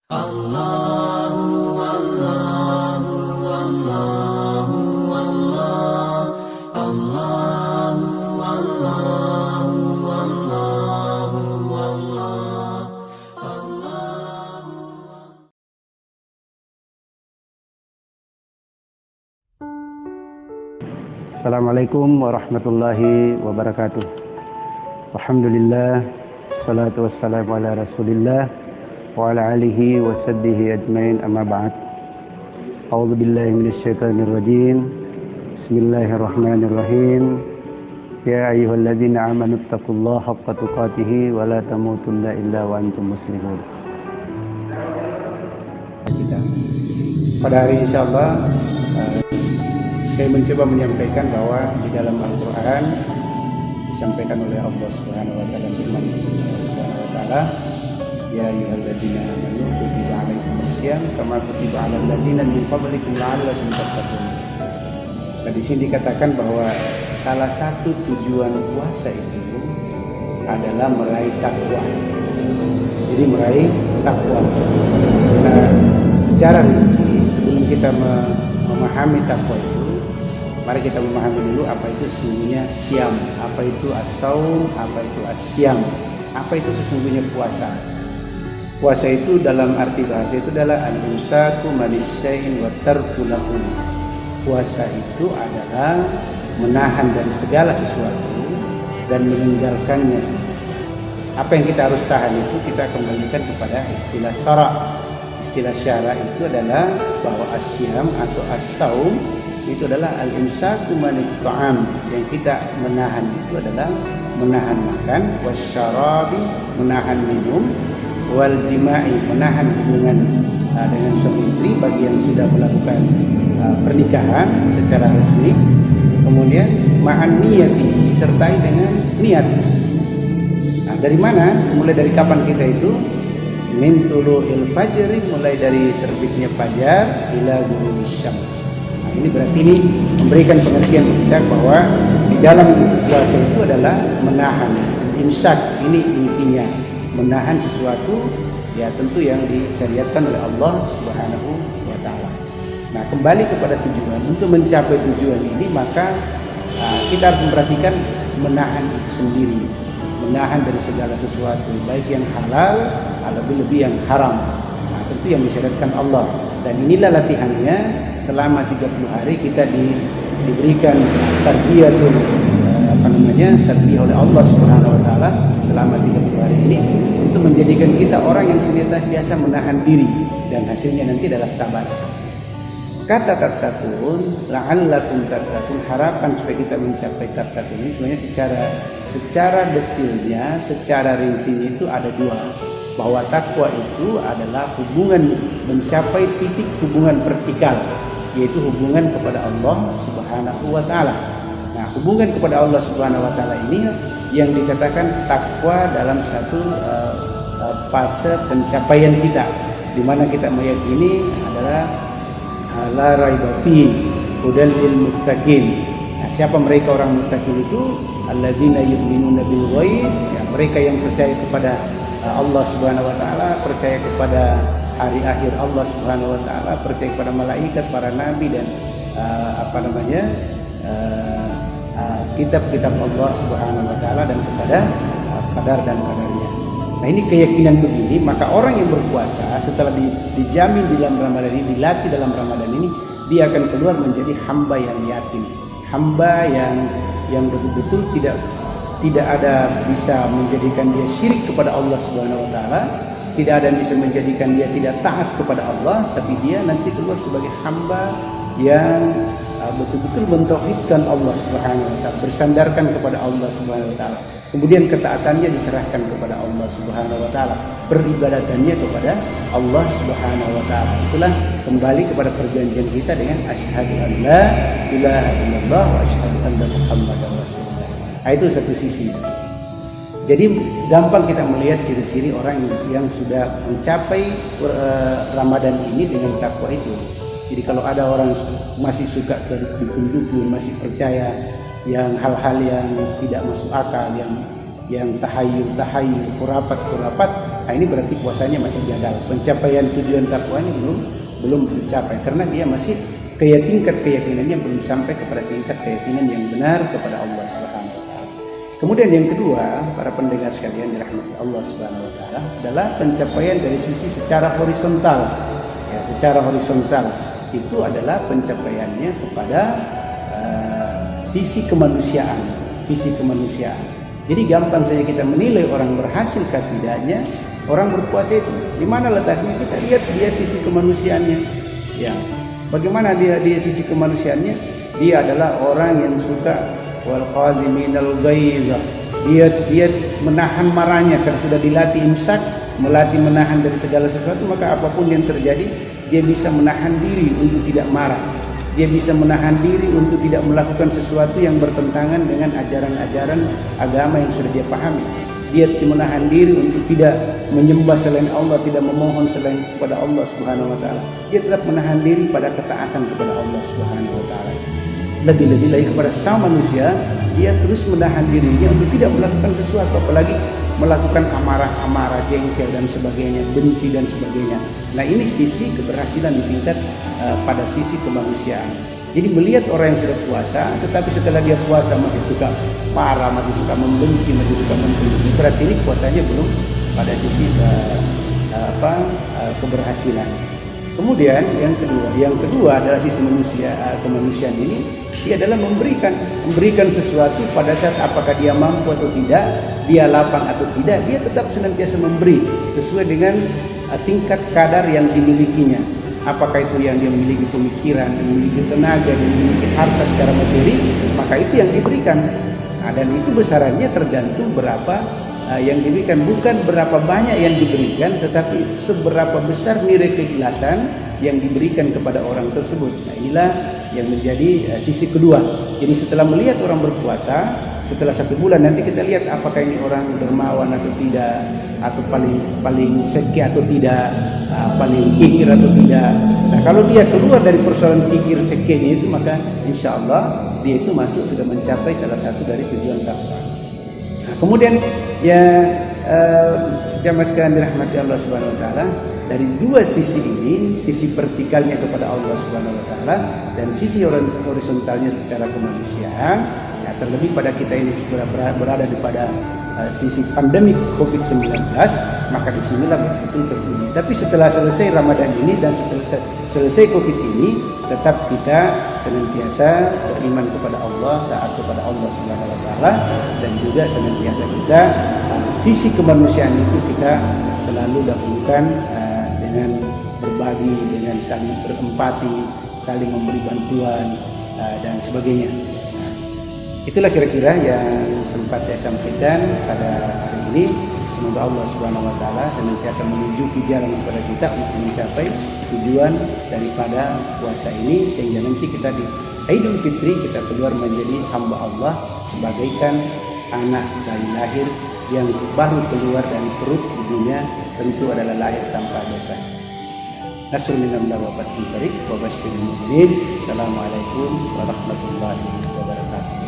Allahu Allahu Allahu Allah Allahu Allahu Allahu Allah Allahu. Assalamualaikum warahmatullahi wabarakatuh. Alhamdulillah, salatu wassalamu ala rasulillah wa ala alihi wa sahbihi ajmain, amma ba'd. A'udzu billahi minasyaitonir rajim. Bismillahirrahmanirrahim. Ya ayyuhalladzina amanu taqullaha haqqa tuqatih wa la tamutunna illa wa antum muslimun. Kita pada hari insyaallah saya mencoba menyampaikan bahwa di dalam Al-Quran disampaikan oleh Allah Subhanahu wa taala, firman Allah Subhanahu wa taala, ya ayyuhalladzina amanu kutiba alaikumusiyam kama kutiba alal ladzina min qablikum la'allakum tattaqun. Nah, di sini dikatakan bahwa salah satu tujuan puasa itu adalah meraih takwa. Jadi meraih takwa. Nah, secara rinci sebelum kita memahami takwa itu, mari kita memahami dulu apa itu sesungguhnya siam, apa itu as-saum, apa itu as-siam, apa itu sesungguhnya puasa. Puasa itu dalam arti bahasa itu adalah al-imsaku manisyain wa tarku lahu. Puasa itu adalah menahan dari segala sesuatu dan meninggalkannya. Apa yang kita harus tahan itu kita kembalikan kepada istilah syara'. Istilah syara' itu adalah bahwa as-siam atau as-saum itu adalah al-imsaku manit ta'am. Yang kita menahan itu adalah menahan makan, wasyarabi menahan minum, wal jima'i menahan hubungan dengan suami istri bagi yang sudah melakukan pernikahan secara resmi. Kemudian ma'an niyati disertai dengan niat. Nah, dari mana? Mulai dari kapan kita itu? Min tulu'il fajri, mulai dari terbitnya fajar ila ghurubis syams. Ini berarti ini memberikan pengertian kita bahwa di dalam puasa itu adalah menahan, imsak. Ini intinya menahan sesuatu ya tentu yang disyariatkan oleh Allah Subhanahu wa taala. Nah, kembali kepada tujuan. Untuk mencapai tujuan ini maka kita harus memperhatikan menahan itu sendiri. Menahan dari segala sesuatu baik yang halal lebih yang haram. Nah, tentu yang disyariatkan Allah. Dan inilah latihannya selama 30 hari kita diberikan tarbiyatul tarbiyah oleh Allah Subhanahu wa taala selama 30 hari ini untuk menjadikan kita orang yang senantiasa menahan diri, dan hasilnya nanti adalah sabar. Kata tattaqun, la'allakum tattaqun, harapan supaya kita mencapai tattaqun ini sebenarnya secara detailnya, secara rincinya itu ada dua. Bahwa takwa itu adalah hubungan, mencapai titik hubungan vertikal, yaitu hubungan kepada Allah Subhanahu wa taala. Nah, hubungan kepada Allah Subhanahu wa taala ini yang dikatakan takwa dalam satu fase pencapaian kita, di mana kita meyakini adalah la raiba fi hudal lil muttaqin. Nah, siapa mereka orang muttaqin itu? Alladzina yu'minuna bil ghaib, ya, mereka yang percaya kepada Allah Subhanahu wa taala, percaya kepada hari akhir Allah Subhanahu wa taala, percaya kepada malaikat, para nabi, dan kitab-kitab Allah Subhanahu wa taala, dan kepada qadar dan qadarnya. Nah, ini keyakinan begini, maka orang yang berpuasa setelah dijamin di dalam Ramadan ini, dilatih dalam Ramadan ini, dia akan keluar menjadi hamba yang yakin, hamba yang betul-betul tidak ada bisa menjadikan dia syirik kepada Allah Subhanahu wa taala, tidak ada yang bisa menjadikan dia tidak taat kepada Allah, tapi dia nanti keluar sebagai hamba yang betul-betul mentauhidkan Allah Subhanahu wa taala, bersandarkan kepada Allah Subhanahu wa taala. Kemudian ketaatannya diserahkan kepada Allah Subhanahu wa taala, peribadatannya kepada Allah Subhanahu wa taala. Itulah kembali kepada perjanjian kita dengan asyhadu an la ilaha illallah wa asyhadu anna muhammadar rasulullah. Nah, itu satu sisi. Jadi gampang kita melihat ciri-ciri orang yang sudah mencapai Ramadan ini dengan takwa itu. Jadi kalau ada orang masih suka ke dukun-dukun, masih percaya yang hal-hal yang tidak masuk akal, yang tahayul, khurafat, ini berarti puasanya masih gagal. Pencapaian tujuan takwanya belum tercapai karena dia masih tingkat keyakinannya belum sampai kepada tingkat keyakinan yang benar kepada Allah Subhanahu wa taala. Kemudian yang kedua, para pendengar sekalian dirahmati Allah Subhanahu wa taala, adalah pencapaian dari sisi secara horizontal. Ya, secara horizontal itu adalah pencapaiannya kepada sisi kemanusiaan, Jadi gampang saja kita menilai orang berhasil atau tidaknya orang berpuasa itu. Di mana letaknya? Kita lihat dia sisi kemanusiaannya. Ya, bagaimana dia sisi kemanusiaannya? Dia adalah orang yang suka wal qaziminal ghaiz. Dia menahan marahnya karena sudah dilatih imsak, melatih menahan dari segala sesuatu, maka apapun yang terjadi dia bisa menahan diri untuk tidak marah. Dia bisa menahan diri untuk tidak melakukan sesuatu yang bertentangan dengan ajaran-ajaran agama yang sudah dia pahami. Dia menahan diri untuk tidak menyembah selain Allah, tidak memohon selain kepada Allah Subhanahu wa taala. Dia tetap menahan diri pada ketaatan kepada Allah Subhanahu wa taala. Lebih-lebih lagi kepada sesama manusia, dia terus menahan dirinya untuk tidak melakukan sesuatu, apalagi melakukan amarah-amarah, jengkel dan sebagainya, benci dan sebagainya. Nah, ini sisi keberhasilan di tingkat pada sisi kemanusiaan. Jadi melihat orang yang sudah puasa, tetapi setelah dia puasa masih suka marah, masih suka membenci, masih suka mengkritik, berarti ini puasanya belum pada sisi keberhasilan. Kemudian yang kedua adalah sisi kemanusiaan ini, dia adalah memberikan sesuatu pada saat apakah dia mampu atau tidak, dia lapang atau tidak, dia tetap senantiasa memberi sesuai dengan tingkat kadar yang dimilikinya. Apakah itu yang dia memiliki pemikiran, memiliki tenaga, dan memiliki harta secara materi, maka itu yang diberikan. Nah, dan itu besarannya tergantung berapa yang diberikan, bukan berapa banyak yang diberikan, tetapi seberapa besar nilai keikhlasan yang diberikan kepada orang tersebut. Nah, inilah yang menjadi sisi kedua. Jadi setelah melihat orang berpuasa, setelah 1 bulan nanti kita lihat apakah ini orang dermawan atau tidak, atau paling seki atau tidak, paling kikir atau tidak. Nah, kalau dia keluar dari persoalan kikir sekinya itu, maka insya Allah dia itu masuk sudah mencapai salah satu dari tujuan takwa. Nah, kemudian jamaah sekalian dirahmati Allah Subhanahu wa taala, dari dua sisi ini, sisi vertikalnya kepada Allah Subhanahu wa taala dan sisi horizontalnya secara kemanusiaan, ya, terlebih pada kita ini berada di pada sisi pandemi COVID-19, maka disinilah betul terpuji. Tapi setelah selesai Ramadan ini dan setelah selesai COVID ini, tetap kita senantiasa beriman kepada Allah, taat kepada Allah Subhanahu wa taala, dan juga senantiasa kita sisi kemanusiaan itu kita selalu dahulukan dengan berbagi, dengan saling berempati, saling memberi bantuan dan sebagainya. Itulah kira-kira yang sempat saya sampaikan pada hari ini. Semoga Allah Subhanahu wa taala senantiasa menunjuki jalan kepada kita untuk mencapai tujuan daripada puasa ini, sehingga nanti kita di Idul Fitri kita keluar menjadi hamba Allah sebagaikan anak dari lahir yang baru keluar dari perut ibunya, tentu adalah lahir tanpa dosa. Nasrul minallah wa fathun qarib wa basyiril mu'minin. Assalamualaikum warahmatullahi wabarakatuh.